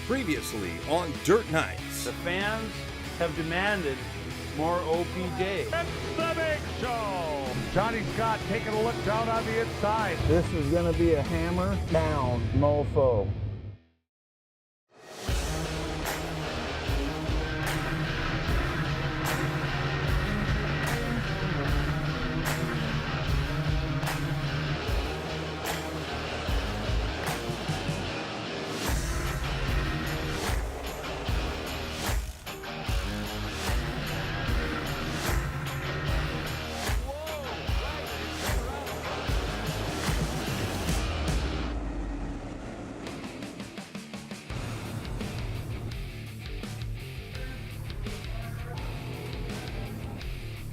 Previously on Dirt Nights. The fans have demanded more OPJ. It's the big show. Johnny Scott taking a look down on the inside. This is going to be a hammer down mofo.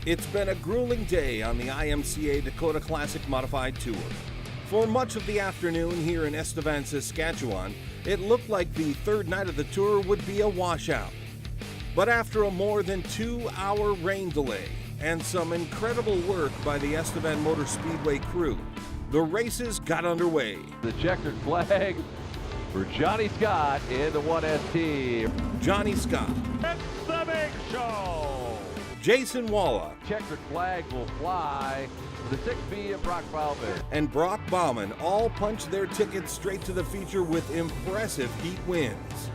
It's been a grueling day on the IMCA Dakota Classic Modified Tour. For much of the afternoon here in Estevan, Saskatchewan, it looked like the third night of the tour would be a washout. But after a more than 2-hour rain delay and some incredible work by the Estevan Motor Speedway crew, the races got underway. The checkered flag for Johnny Scott in the 1ST. Johnny Scott, It's the big show. Jason Walla, Checkered flag will fly. The 6B of Brock Bauman. and Brock Bauman all punched their tickets straight to the feature with impressive heat wins.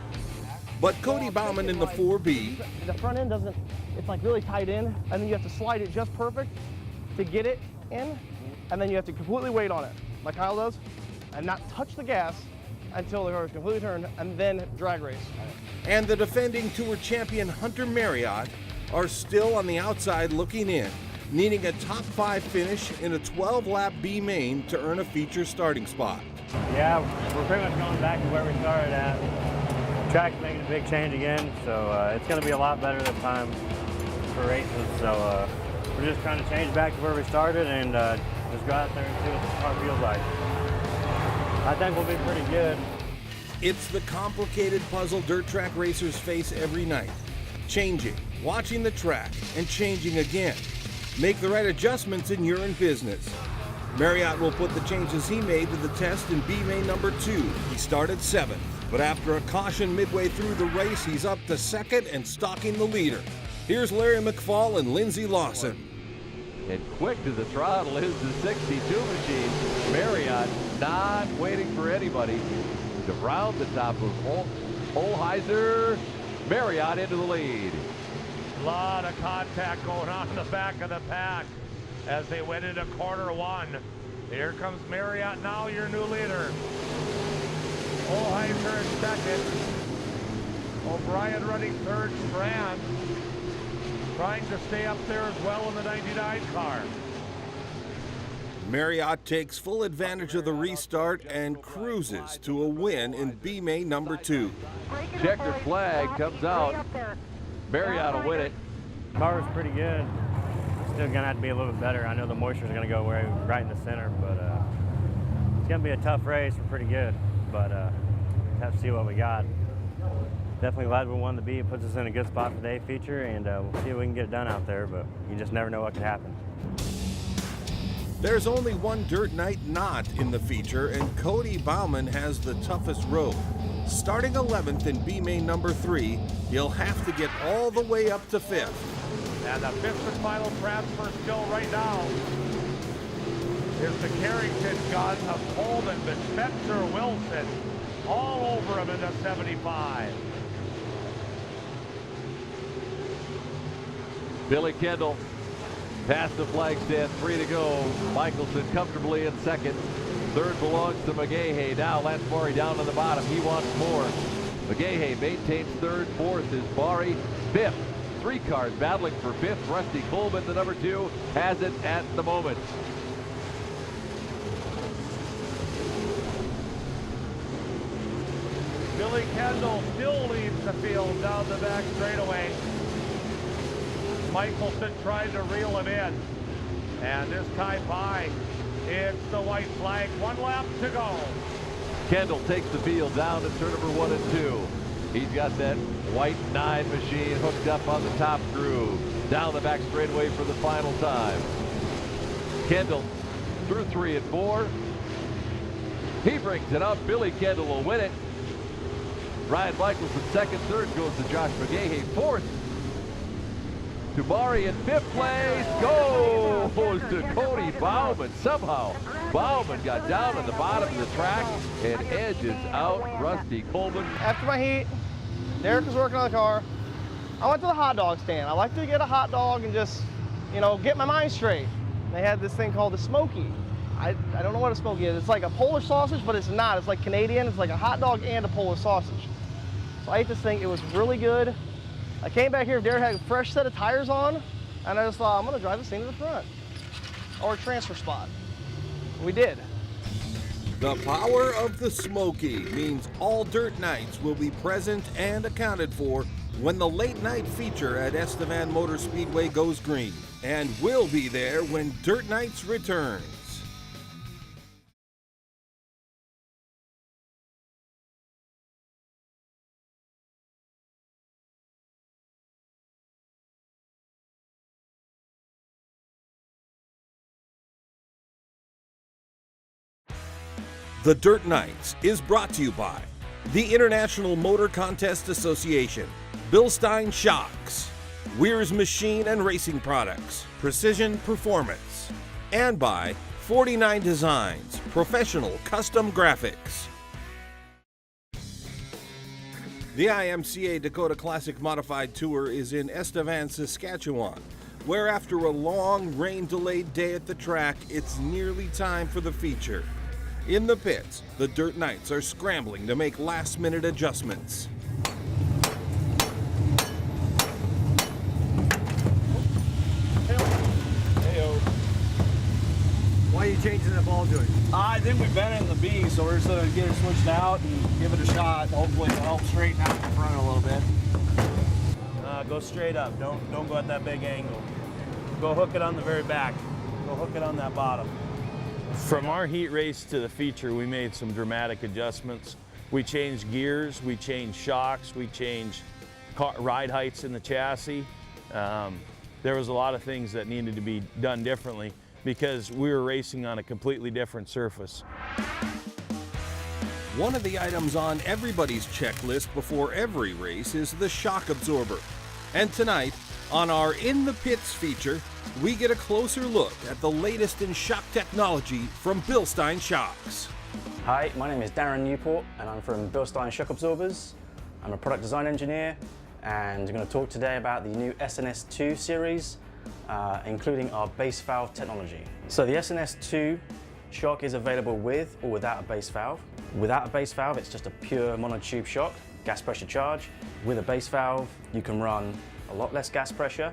But Cody Bauman in the 4B, The front end doesn't, it's like really tight in, and then you have to slide it just perfect to get it in, and then you have to completely wait on it, like Kyle does, and not touch the gas until the car is completely turned, and then drag race. and the defending tour champion Hunter Marriott are still on the outside looking in, needing a top 5 finish in a 12-lap B main to earn a feature starting spot. Yeah, we're pretty much going back to where we started at. The track's making a big change again, so it's going to be a lot better this time for races. So we're just trying to change back to where we started and just go out there and see what the car feels like. I think we'll be pretty good. It's the complicated puzzle dirt track racers face every night. Changing, watching the track, and changing again. Make the right adjustments and you're in business. Marriott will put the changes he made to the test in B main number 2. He started 7th, but after a caution midway through the race, he's up to 2nd and stalking the leader. Here's Larry McFall and Lindsey Lawson. And quick to the throttle is the 62 machine. Marriott not waiting for anybody to round the top of Holheiser. Marriott into the lead. A lot of contact going on in the back of the pack as they went into quarter 1. Here comes Marriott, now your new leader. Holheiser in second. O'Brien running third. Strand trying to stay up there as well in the 99 car. Marriott takes full advantage of the restart and cruises to a win in B main number 2. Checkered flag comes out. Marriott will win it. Car's pretty good. Still going to have to be a little bit better. I know the moisture's going to go right in the center, but it's going to be a tough race. We're pretty good, but have to see what we got. Definitely glad we won the B. It puts us in a good spot for the A feature, and we'll see if we can get it done out there, but you just never know what can happen. There's only one dirt night not in the feature, and Cody Bauman has the toughest road. Starting 11th in B main number 3, he'll have to get all the way up to 5th. And the 5th and final transfer still right now is the Carrington gun of Coleman, but Spencer Wilson all over him in the 75. Billy Kendall past the flag stand, 3 to go. Michelson comfortably in second. Third belongs to McGahey. Now Lance Murray down on the bottom. He wants more. McGahey maintains third. Fourth is Murray. 5th. 3 cars battling for 5th. Rusty Coleman, the number 2, has it at the moment. Billy Kendall still leads the field down the back straightaway. Michelson tried to reel him in. And this time by, it's the white flag. 1 lap to go. Kendall takes the field down to turn number 1 and 2. He's got that white 9 machine hooked up on the top groove. Down the back straightaway for the final time. Kendall through 3 and 4. He brings it up. Billy Kendall will win it. Ryan Michelson second, third goes to Josh McGahey, fourth to Mari in fifth place, goes to Cody Bauman. Somehow Bauman got down at the bottom of the track and edges out Rusty Coleman. After my heat, Derek was working on the car. I went to the hot dog stand. I like to get a hot dog and just, you know, get my mind straight. They had this thing called a Smoky. I don't know what a Smoky is. It's like a Polish sausage, but it's not. It's like Canadian. It's like a hot dog and a Polish sausage. So I ate this thing. It was really good. I came back here, Derek had a fresh set of tires on, and I just thought, I'm gonna drive this thing to the front, or a transfer spot. We did. The power of the Smoky means all dirt nights will be present and accounted for when the late night feature at Estevan Motor Speedway goes green, and will be there when Dirt Nights returns. The Dirt Nights is brought to you by the International Motor Contest Association, Bilstein Shocks, Weir's Machine and Racing Products, Precision Performance, and by 49 Designs, professional custom graphics. The IMCA Dakota Classic Modified Tour is in Estevan, Saskatchewan, where after a long rain-delayed day at the track, it's nearly time for the feature. In the pits, the Dirt Knights are scrambling to make last-minute adjustments. Heyo. Why are you changing the ball joint? I think we've been in the B, so we're just going to get it switched out and give it a shot. Hopefully it'll help straighten out the front a little bit. Go straight up. Don't go at that big angle. Go hook it on the very back. Go hook it on that bottom. From our heat race to the feature, we made some dramatic adjustments. We changed gears, we changed shocks, we changed ride heights in the chassis. There was a lot of things that needed to be done differently because we were racing on a completely different surface. One of the items on everybody's checklist before every race is the shock absorber. And tonight, on our In the Pits feature, we get a closer look at the latest in shock technology from Bilstein Shocks. Hi, my name is Darren Newport and I'm from Bilstein Shock Absorbers. I'm a product design engineer and I'm going to talk today about the new SNS2 series, including our base valve technology. So the SNS2 shock is available with or without a base valve. Without a base valve, it's just a pure monotube shock, gas pressure charge. With a base valve, you can run a lot less gas pressure,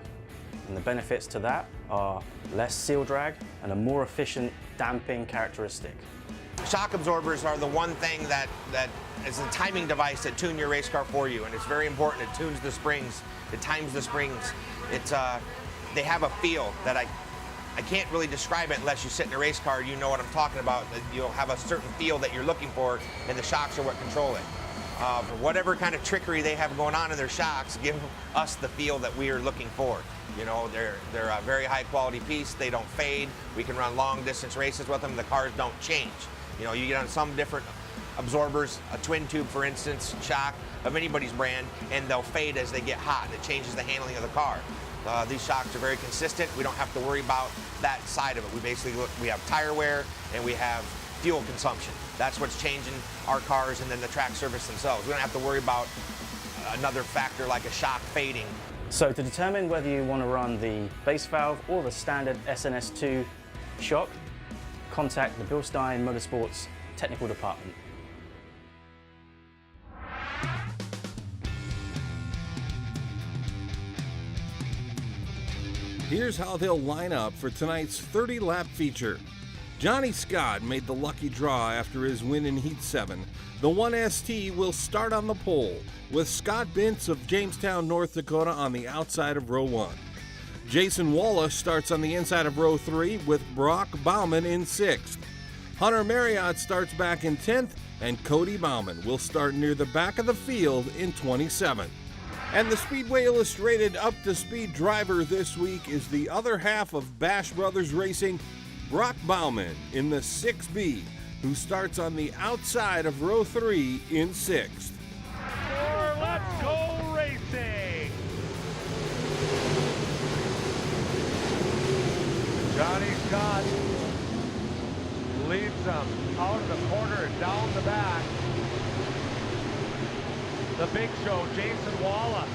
and the benefits to that are less seal drag and a more efficient damping characteristic. Shock absorbers are the one thing that is a timing device that tune your race car for you, and it's very important. It tunes the springs, it times the springs. They have a feel that I can't really describe it unless you sit in a race car. You know what I'm talking about. You'll have a certain feel that you're looking for, and the shocks are what control it. Whatever kind of trickery they have going on in their shocks, give us the feel that we are looking for. You know, they're a very high quality piece. They don't fade. We can run long distance races with them. The cars don't change. You know, you get on some different absorbers, a twin tube, for instance, shock of anybody's brand, and they'll fade as they get hot. It changes the handling of the car. These shocks are very consistent. We don't have to worry about that side of it. We have tire wear and we have fuel consumption. That's what's changing our cars, and then the track surface themselves. We don't have to worry about another factor like a shock fading. So to determine whether you want to run the base valve or the standard SNS2 shock, contact the Bilstein Motorsports technical department. Here's how they'll line up for tonight's 30-lap feature. Johnny Scott made the lucky draw after his win in Heat 7. The 1ST will start on the pole, with Scott Bintz of Jamestown, North Dakota on the outside of row 1. Jason Wallace starts on the inside of row 3 with Brock Bauman in 6th. Hunter Marriott starts back in 10th, and Cody Bauman will start near the back of the field in 27th. And the Speedway Illustrated up-to-speed driver this week is the other half of Bash Brothers Racing, Brock Bauman in the 6B, who starts on the outside of row 3 in 6th. Johnny Scott leads them out of the corner and down the back. The Big Show, Jason Walla,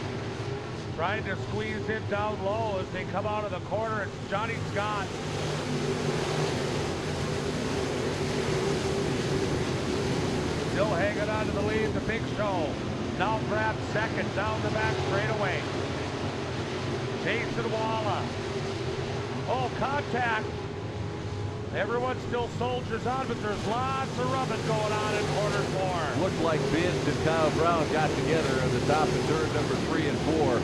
trying to squeeze him down low as they come out of the corner. It's Johnny Scott. Still hanging on to the lead, the Big Show. Now grabs second down the back straightaway. Jason Walla. Oh, contact. Everyone still soldiers on, but there's lots of rubbing going on in corner four. Looked like Vince and Kyle Brown got together at the top of turn number 3 and 4.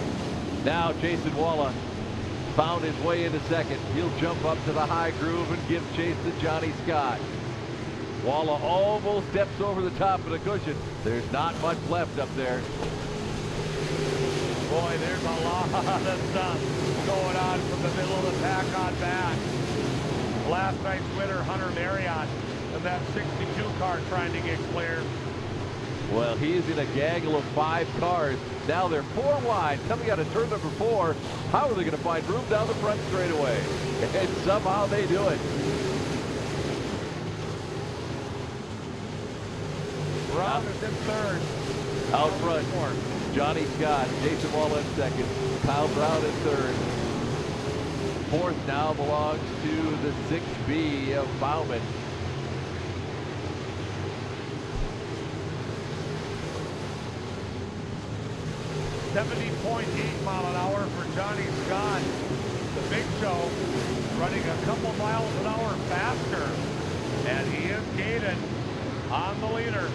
Now Jason Walla found his way into second. He'll jump up to the high groove and give chase to Johnny Scott. Walla almost steps over the top of the cushion. There's not much left up there. Boy, there's a lot of stuff going on from the middle of the pack on back. Last night's winner, Hunter Marriott, and that 62 car trying to get clear. Well, he's in a gaggle of 5 cars. Now they're 4 wide coming out of turn number 4. How are they going to find room down the front straightaway? And somehow they do it. Brown is in third. Out front, Johnny Scott, Jason Walla in second, Kyle Brown in third. Fourth now belongs to the 6B of Bauman. .8 mile an hour for Johnny Scott. The Big Show running a couple miles an hour faster. And he is gated on the leader.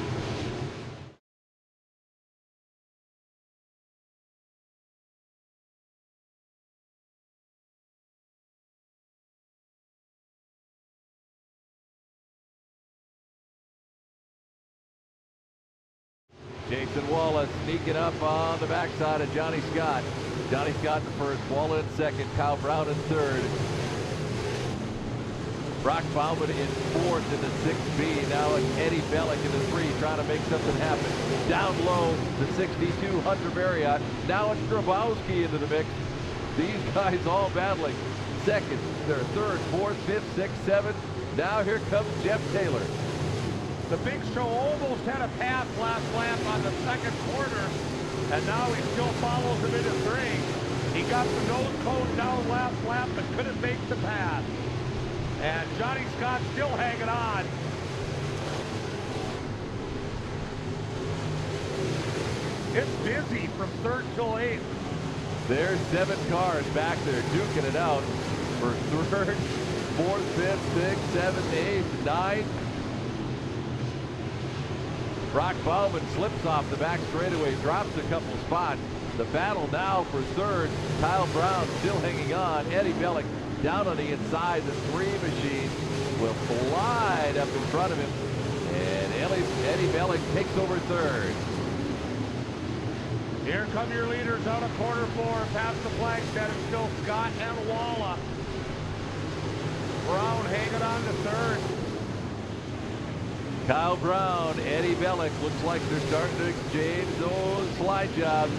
Jason Walla sneaking up on the backside of Johnny Scott. Johnny Scott in first, Walla in second, Kyle Brown in third. Brock Bauman in fourth in the 6B. Now it's Eddie Bellick in the 3 trying to make something happen. Down low, the 62 Hunter Marriott. Now it's Grabowski into the mix. These guys all battling. Second, their third, fourth, fifth, sixth, seventh. Now here comes Jeff Taylor. The Big Show almost had a pass last lap on the second corner, and now he still follows him into 3. He got the nose cone down last lap, but couldn't make the pass. And Johnny Scott still hanging on. It's busy from 3rd till 8th. There's 7 cars back there duking it out for 3rd, 4th, 5th, 6th, 7th, 8th, 9th. Brock Bauman slips off the back straightaway, drops a couple spots. The battle now for 3rd. Kyle Brown still hanging on. Eddie Bellick down on the inside. The 3 machine will slide up in front of him. And Eddie Bellick takes over 3rd. Here come your leaders out of corner 4. Past the flag set. It's still Scott and Walla. Brown hanging on to 3rd. Kyle Brown, Eddie Bellick, looks like they're starting to exchange those slide jobs.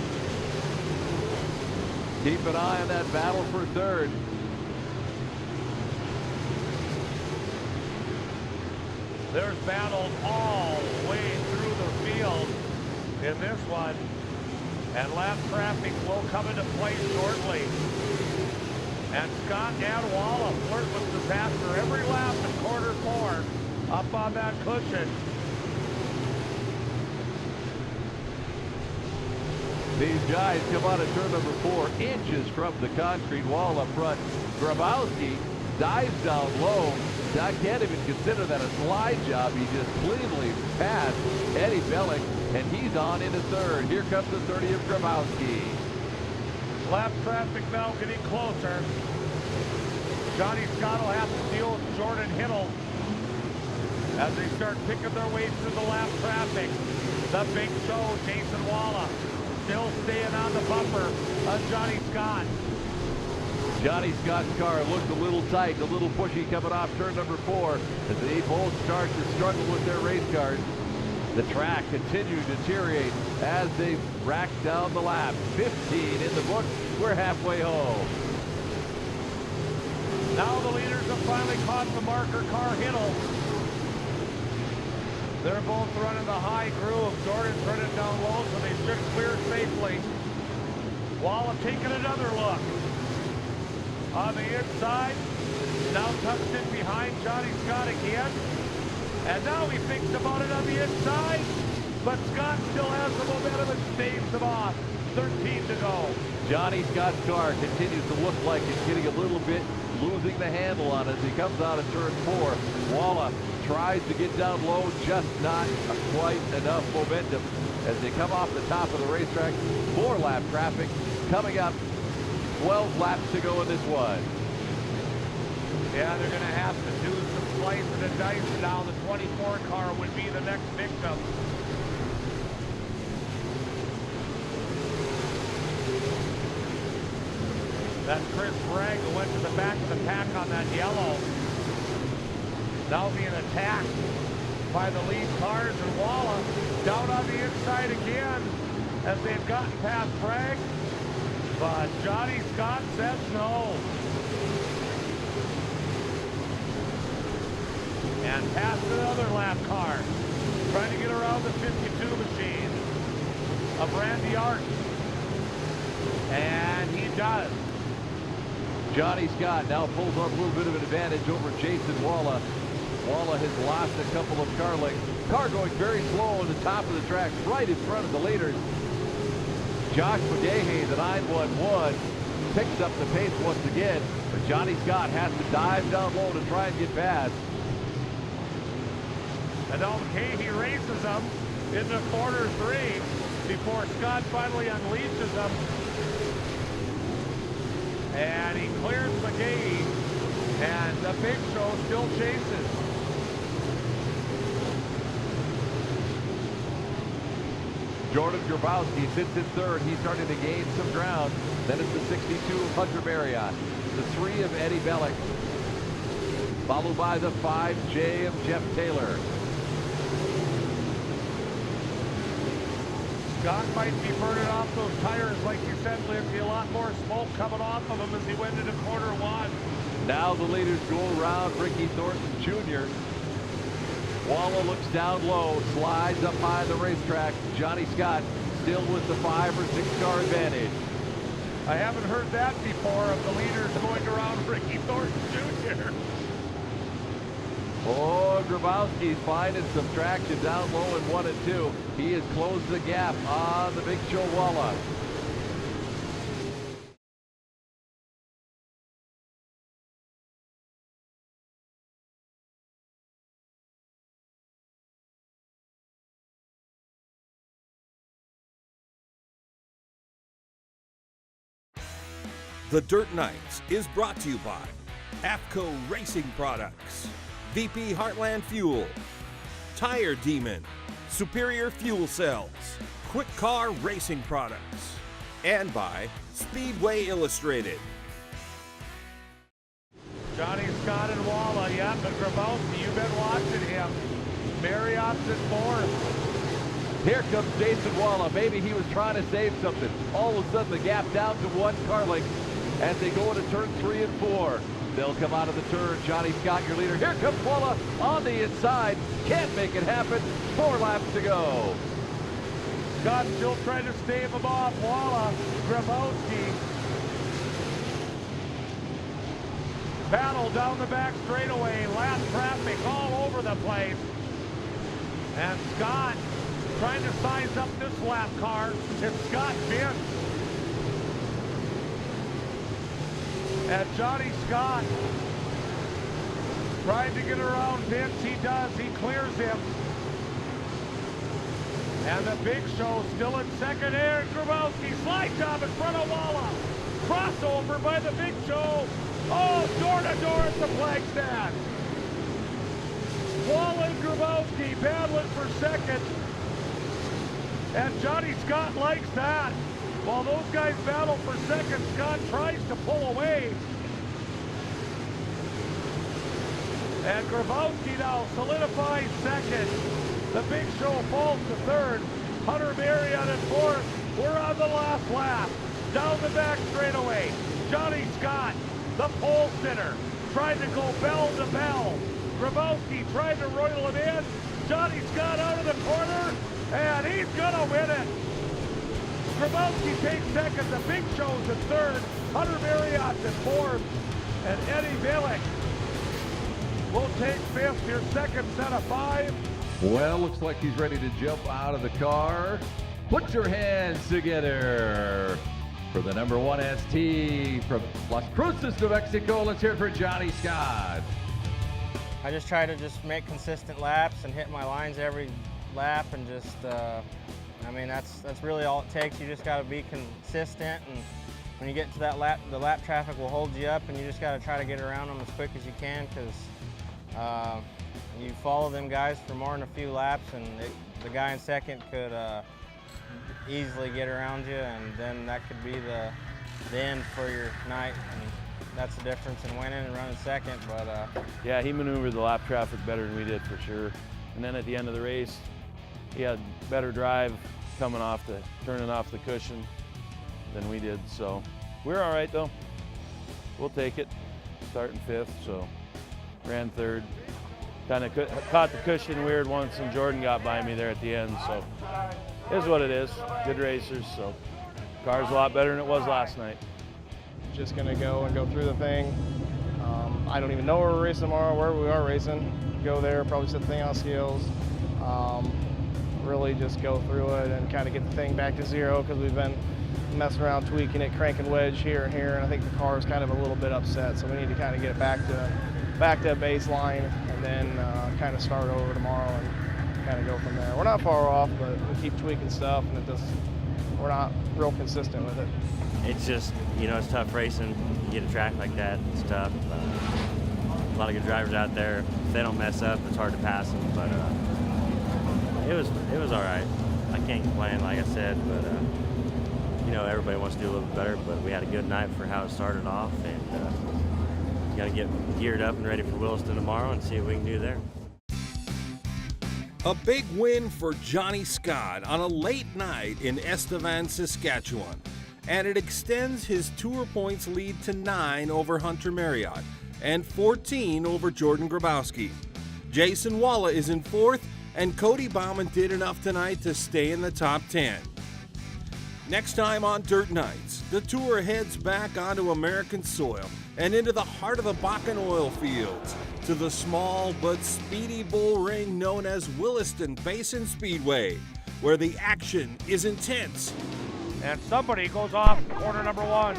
Keep an eye on that battle for 3rd. There's battles all the way through the field in this one. And lap traffic will come into play shortly. And Scott and Walla flirt with disaster every lap in corner 4. Up on that cushion. These guys come out of turn number 4, inches from the concrete wall up front. Grabowski dives down low. I can't even consider that a slide job. He just cleanly passed Eddie Bellick, and he's on into 3rd. Here comes the 30 of Grabowski. Lap traffic now getting closer. Johnny Scott will have to deal with Jordan Hiddle as they start picking their way through the lap traffic. The Big Show, Jason Walla, still staying on the bumper of Johnny Scott. Johnny Scott's car looked a little tight, a little pushy coming off turn number 4 as they both start to struggle with their race cars. The track continued to deteriorate as they rack down the lap. 15 in the book. We're halfway home. Now the leaders have finally caught the marker car Hiddle. They're both running the high groove. Jordan's running down low, so they should clear safely. Walla taking another look. On the inside, now tucks in behind Johnny Scott again. And now he thinks about it on the inside, but Scott still has the momentum and staves them off. 13 to go. Johnny Scott's car continues to look like it's getting a little bit losing the handle on it as he comes out of turn 4. Walla tries to get down low, just not quite enough momentum as they come off the top of the racetrack. 4-lap traffic coming up. 12 laps to go in this one. Yeah, they're going to have to do some slicing and dicing now. The 24 car would be the next victim. That's Chris Bragg who went to the back of the pack on that yellow. Now being attacked by the lead cars, and Walla down on the inside again as they've gotten past Bragg. But Johnny Scott says no. And past another lap car, trying to get around the 52 machine of Randy Art. And he does. Johnny Scott now pulls on a little bit of an advantage over Jason Walla. Walla has lost a couple of car lengths. Car going very slow on the top of the track, right in front of the leaders. Josh McGahey, the 911, picks up the pace once again, but Johnny Scott has to dive down low to try and get past. And now McGahey races them into quarter 3 before Scott finally unleashes them. And he clears McGahey, and the Big Show still chases. Jordan Grabowski sits in third. He's starting to gain some ground. Then it's the 62 of Hunter Marriott, the 3 of Eddie Bellick, followed by the 5J of Jeff Taylor. Scott might be burning off those tires, like you said, Lindsay. A lot more smoke coming off of him as he went into quarter 1. Now the leaders go around Ricky Thornton Jr. Walla looks down low, slides up high the racetrack. Johnny Scott still with the 5 or 6 car advantage. I haven't heard that before, of the leaders going around Ricky Thornton Jr. Oh, Grabowski's finding some traction down low in 1 and 2. He has closed the gap on the Big Show Walla. The Dirt Nights is brought to you by AFCO Racing Products, VP Heartland Fuel, Tire Demon, Superior Fuel Cells, Quick Car Racing Products, and by Speedway Illustrated. Johnny Scott and Walla, yeah, but Grabowski, you've been watching him. Marriott's in 4th. Here comes Jason Walla. Maybe he was trying to save something. All of a sudden, the gap down to 1 car length as they go into turn 3 and 4. They'll come out of the turn. Johnny Scott, your leader. Here comes Walla on the inside. Can't make it happen. 4 laps to go. Scott still trying to stave him off. Walla, Grabowski. Battle down the back straightaway. Lap traffic all over the place. And Scott trying to size up this lap car. It's Scott Vince. And Johnny Scott trying to get around Vince. He does. He clears him. And the Big Show still in second. Aaron Grabowski slide job in front of Walla. Crossover by the Big Show. Oh, door to door at the flag stand. Walla and Grabowski battling for second. And Johnny Scott likes that. While those guys battle for second, Scott tries to pull away. And Grabowski now solidifies second. The Big Show falls to third. Hunter Marriott in 4th. We're on the last lap. Down the back straightaway. Johnny Scott, the pole sitter, tried to go bell to bell. Grabowski tried to roil him in. Johnny Scott out of the corner, and he's gonna win it. Grabowski takes second, the Big Show's in third, Hunter Marriott's in fourth, and Eddie Villick will take fifth, your second set of 5. Well, looks like he's ready to jump out of the car. Put your hands together for the number 1 ST from Las Cruces, New Mexico. Let's hear it for Johnny Scott. I just try to make consistent laps and hit my lines every lap, and just, I mean, that's really all it takes. You just got to be consistent, and when you get to that lap, the lap traffic will hold you up, and you just got to try to get around them as quick as you can, because you follow them guys for more than a few laps, and the guy in second could easily get around you, and then that could be the end for your night. And that's the difference in winning and running second. But yeah, he maneuvered the lap traffic better than we did for sure. And then at the end of the race, he had better drive turning off the cushion than we did. So we're all right though. We'll take it. Starting 5th, so ran 3rd. Kind of caught the cushion weird once, and Jordan got by me there at the end. So it is what it is. Good racers. So car's a lot better than it was last night. Just gonna go through the thing. I don't even know where we're racing tomorrow, where we are racing. Go there, probably set the thing on skills. Really just go through it and kind of get the thing back to 0, because we've been messing around, tweaking it, cranking wedge here and here, and I think the car is kind of a little bit upset, so we need to kind of get it back to baseline, and then kind of start over tomorrow and kind of go from there. We're not far off, but we keep tweaking stuff, and we're not real consistent with it. It's just, you know, it's tough racing. You get a track like that, it's tough. A lot of good drivers out there. If they don't mess up, it's hard to pass them. But it was all right. I can't complain, like I said. But you know, everybody wants to do a little bit better. But we had a good night for how it started off, and got to get geared up and ready for Williston tomorrow and see what we can do there. A big win for Johnny Scott on a late night in Estevan, Saskatchewan. And it extends his Tour points lead to 9 over Hunter Marriott and 14 over Jordan Grabowski. Jason Walla is in 4th, and Cody Bauman did enough tonight to stay in the top 10. Next time on Dirt Nights, the Tour heads back onto American soil and into the heart of the Bakken oil fields, to the small but speedy bull ring known as Williston Basin Speedway, where the action is intense. And somebody goes off corner number 1.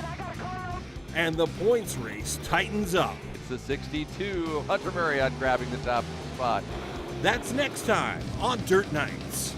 And the points race tightens up. It's the 62, Hunter Marriott grabbing the top spot. That's next time on Dirt Nights.